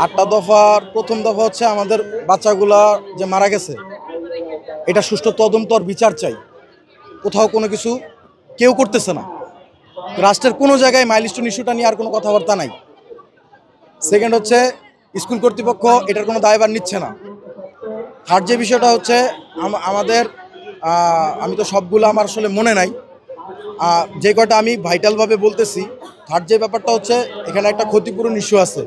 8টা দফার প্রথম দফা হচ্ছে আমাদের বাচ্চাগুলা যে মারা গেছে এটা সুষ্ঠু তদন্ত আর বিচার চাই। কোথাও কোনো কিছু কেউ করতেছে না, রাষ্ট্রের কোনো জায়গায় মাইলস্টোন ইস্যুটা নিয়ে আর কোনো কথাবার্তা নাই। সেকেন্ড হচ্ছে স্কুল কর্তৃপক্ষ এটার কোনো দায়ভার নিচ্ছে না। থার্ড যে বিষয়টা হচ্ছে আমাদের আমি তো সবগুলো আমার আসলে মনে নাই, যে কয়টা আমি ভাইটালভাবে বলতেছি। থার্ড যে ব্যাপারটা হচ্ছে এখানে একটা ক্ষতিপূরণ ইস্যু আছে,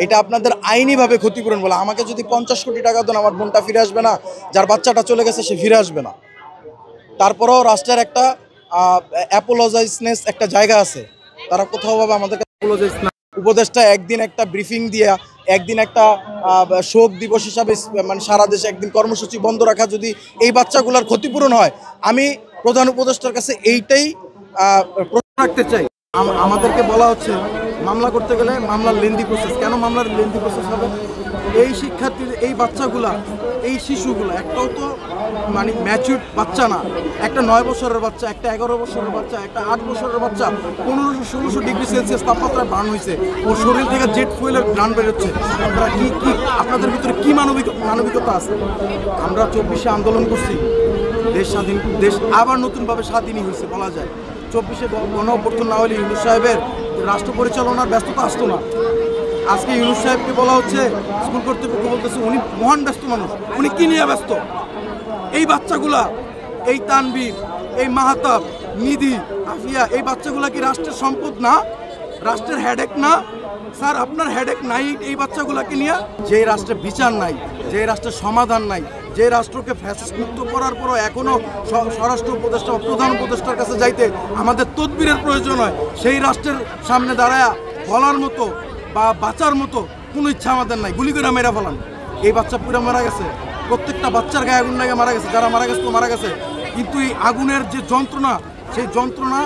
এটা আপনাদের আইনিভাবে ক্ষতিপূরণ বলে। আমাকে যদি 50 কোটি টাকা দেন আমার বোনটা ফিরে আসবে না, যার বাচ্চাটা চলে গেছে সে ফিরে আসবে না। তারপরেও রাষ্ট্রের একটা অ্যাপোলজাইজনেস একটা জায়গা আছে, তারা কোথাওভাবে আমাদেরকে অ্যাপোলজাইজ না। উপদেষ্টা একদিন একটা ব্রিফিং দিয়ে একদিন একটা শোক দিবস হিসাবে মানে সারা দেশে একদিন কর্মসূচি বন্ধ রাখা, যদি এই বাচ্চাগুলোর ক্ষতিপূরণ হয়, আমি প্রধান উপদেষ্টার কাছে এইটাই প্রশ্ন রাখতে চাই। আমাদেরকে বলা হচ্ছে মামলা করতে গেলে মামলার লেন্দি প্রসেস। কেন মামলার লেন্দি প্রসেস হবে? এই শিক্ষার্থীদের, এই বাচ্চাগুলা, এই শিশুগুলো একটাও তো মানে ম্যাচিউর বাচ্চা না। একটা 9 বছরের বাচ্চা, একটা 11 বছরের বাচ্চা, একটা 8 বছরের বাচ্চা 1500-1600 ডিগ্রি সেলসিয়াস তাপমাত্রায় বার্ন হয়েছে, ওর শরীর থেকে জেট ফুয়েলের গ্রান বেরোচ্ছে। আপনারা কি আপনাদের ভিতরে কি মানবিকতা আছে? আমরা 24শে আন্দোলন করছি, দেশ স্বাধীন, দেশ আবার নতুনভাবে স্বাধীনই হয়েছে বলা যায়। 24শে গণ অভ্যুত্থান না হলে ইউনূস সাহেবের রাষ্ট্র পরিচালনার ব্যস্ততা আসতো না। আজকে ইউনূস সাহেবকে বলা হচ্ছে, স্কুল কর্তৃপক্ষ বলতেছে উনি মহান ব্যস্ত মানুষ। উনি কি নিয়ে ব্যস্ত? এই বাচ্চাগুলা, এই তানবীর, এই মাহাতাব, নিধি, আফিয়া, এই বাচ্চাগুলা কি রাষ্ট্রের সম্পদ না? রাষ্ট্রের হেডেক না? স্যার আপনার হেডেক নাই এই বাচ্চাগুলাকে নিয়ে? যে রাষ্ট্রের বিচার নাই, যে রাষ্ট্রের সমাধান নাই, যে রাষ্ট্রকে ফ্যাসিস্ট মুক্ত করার পরও এখনও স্বরাষ্ট্র উপদেষ্টা বা প্রধান উপদেষ্টার কাছে যাইতে আমাদের তদবিরের প্রয়োজন হয়, সেই রাষ্ট্রের সামনে দাঁড়ায়া বলার মতো বা বাঁচার মতো কোনো ইচ্ছা আমাদের নাই। গুলি করে মেরা ফেলান। এই বাচ্চা পুরো মারা গেছে, প্রত্যেকটা বাচ্চার গায়ে আগুন লাগে মারা গেছে, যারা মারা গেছে তো মারা গেছে, কিন্তু এই আগুনের যে যন্ত্রণা, সেই যন্ত্রণা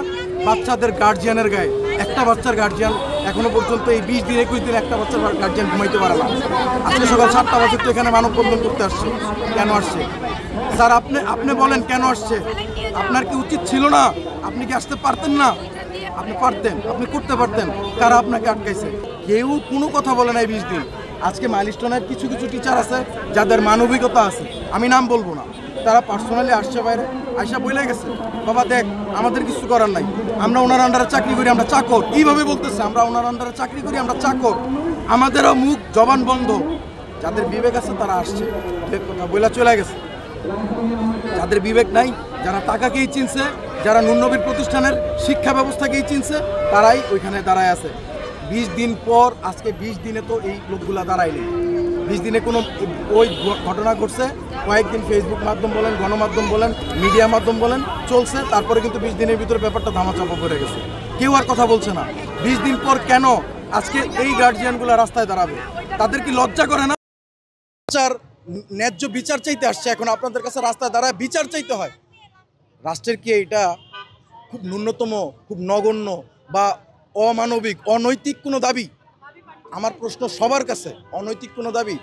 বাচ্চাদের গার্জিয়ানের গায়ে। একটা বাচ্চার গার্জিয়ান এখনো পর্যন্ত এই 20 দিন 21 দিন একটা বাচ্চার গার্জিয়ান ঘুমাইতে পারে না। আজকে সকাল 7টা বাজে তো এখানে মানববন্ধন করতে আসছে। কেন আসছে স্যার? আপনি বলেন কেন আসছে? আপনার কি উচিত ছিল না? আপনি কি আসতে পারতেন না? আপনি পারতেন, আপনি করতে পারতেন। কারা আপনাকে আটকাইছে? কেউ কোনো কথা বলে নাই 20 দিন। আজকে মাইলস্টোনের কিছু কিছু টিচার আছে যাদের মানবিকতা আছে, আমি নাম বলবো না, তারা পার্সোনালি আসছে, বাইরে আয়সা বলে গেছে, বাবা দেখ আমাদের কিছু করার নাই, আমরা ওনার আন্ডারে চাকরি করি, আমরা চাকর। এইভাবে বলতেছে আমরা ওনার আন্ডারে চাকরি করি, আমরা চাকর। আমাদেরও মুখ জবান বন্ধ। যাদের বিবেক আছে তারা আসছে, কথা বলে চলে গেছে। যাদের বিবেক নাই, যারা টাকাকেই চিনছে, যারা নুন্নবীর প্রতিষ্ঠানের শিক্ষা ব্যবস্থাকেই চিনছে, তারাই ওইখানে দাঁড়ায় আছে। 20 দিন পর, আজকে 20 দিনে তো এই লোকগুলা দাঁড়ায়নি। 20 দিনে কোনো ওই ঘটনা ঘটছে, কয়েকদিন ফেসবুক মাধ্যম বলেন, গণমাধ্যম বলেন, মিডিয়া মাধ্যম বলেন চলছে, তারপরে কিন্তু 20 দিনের ভিতরে ব্যাপারটা ধামাচাপা পড়ে গেছে, কেউ আর কথা বলছে না। 20 দিন পর কেন আজকে এই গার্জিয়ানগুলো রাস্তায় দাঁড়াবে? তাদের কি লজ্জা করে না? ন্যায্য বিচার চাইতে আসছে, এখন আপনাদের কাছে রাস্তায় দাঁড়ায় বিচার চাইতে হয়। রাষ্ট্রের কি এটা খুব ন্যূনতম, খুব নগণ্য বা অমানবিক, অনৈতিক কোনো দাবি? আমার প্রশ্ন সবার কাছে, অনৈতিক কোনো দাবি?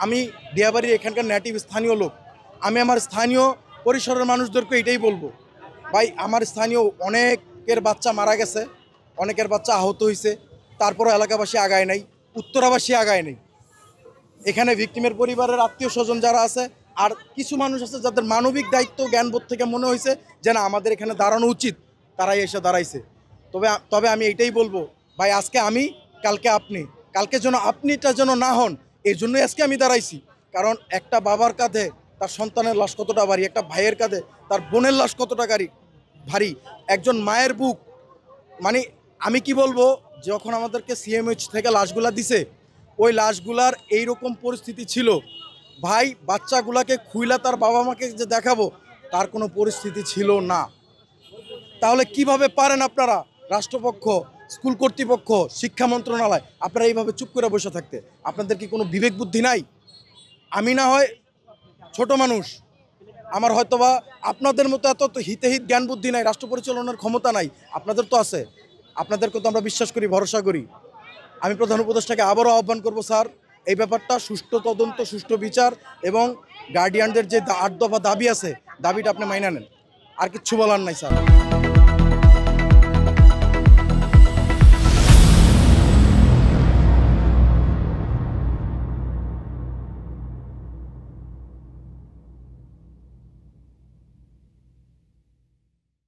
আমি দিয়াবাড়ির এখানকার নেটিভ স্থানীয় লোক, আমি আমার স্থানীয় পরিসরের মানুষদেরকে এটাই বলবো, ভাই আমার স্থানীয় অনেকের বাচ্চা মারা গেছে, অনেকের বাচ্চা আহত হয়েছে, তারপরও এলাকাবাসী আগায় নাই, উত্তরাবাসী আগায় নেই। এখানে ভিকটিমের পরিবারের আত্মীয় স্বজন যারা আছে, আর কিছু মানুষ আছে যাদের মানবিক দায়িত্ব জ্ঞানবোধ থেকে মনে হয়েছে যে না আমাদের এখানে দাঁড়ানো উচিত, তারাই এসে দাঁড়াইছে। তবে আমি এইটাই বলবো, ভাই আজকে আমি, কালকে আপনি, কালকে যেন আপনিটা যেন না হন, এই জন্যই আজকে আমি দাঁড়াইছি। কারণ একটা বাবার কাঁধে তার সন্তানের লাশ কতটা ভারী, একটা ভাইয়ের কাঁধে তার বোনের লাশ কতটা ভারী, একজন মায়ের বুক, মানে আমি কি বলবো, যখন আমাদেরকে সিএমএইচ থেকে লাশগুলা দিছে, ওই লাশগুলার এইরকম পরিস্থিতি ছিল, ভাই বাচ্চাগুলাকে খুইলা তার বাবা মাকে যে দেখাবো তার কোনো পরিস্থিতি ছিল না। তাহলে কিভাবে পারেন আপনারা, রাষ্ট্রপক্ষ, স্কুল কর্তৃপক্ষ, শিক্ষা মন্ত্রণালয়, আপনারা এইভাবে চুপ করে বসে থাকতে? আপনাদের কি কোনো বিবেক বুদ্ধি নাই? আমি না হয় ছোট মানুষ, আমার হয়তোবা আপনাদের মতো এত হিতে জ্ঞান বুদ্ধি নাই, রাষ্ট্র পরিচালনার ক্ষমতা নাই, আপনাদের তো আছে। আপনাদেরকে তো আমরা বিশ্বাস করি, ভরসা করি। আমি প্রধান উপদেষ্টাকে আবারও আহ্বান করব, স্যার এই ব্যাপারটা সুষ্ঠু তদন্ত, সুষ্ঠু বিচার এবং গার্ডিয়ানদের যে 8 দফা দাবি আছে, দাবিটা আপনি মাইনা নেন। আর কিচ্ছু বলার নাই স্যার।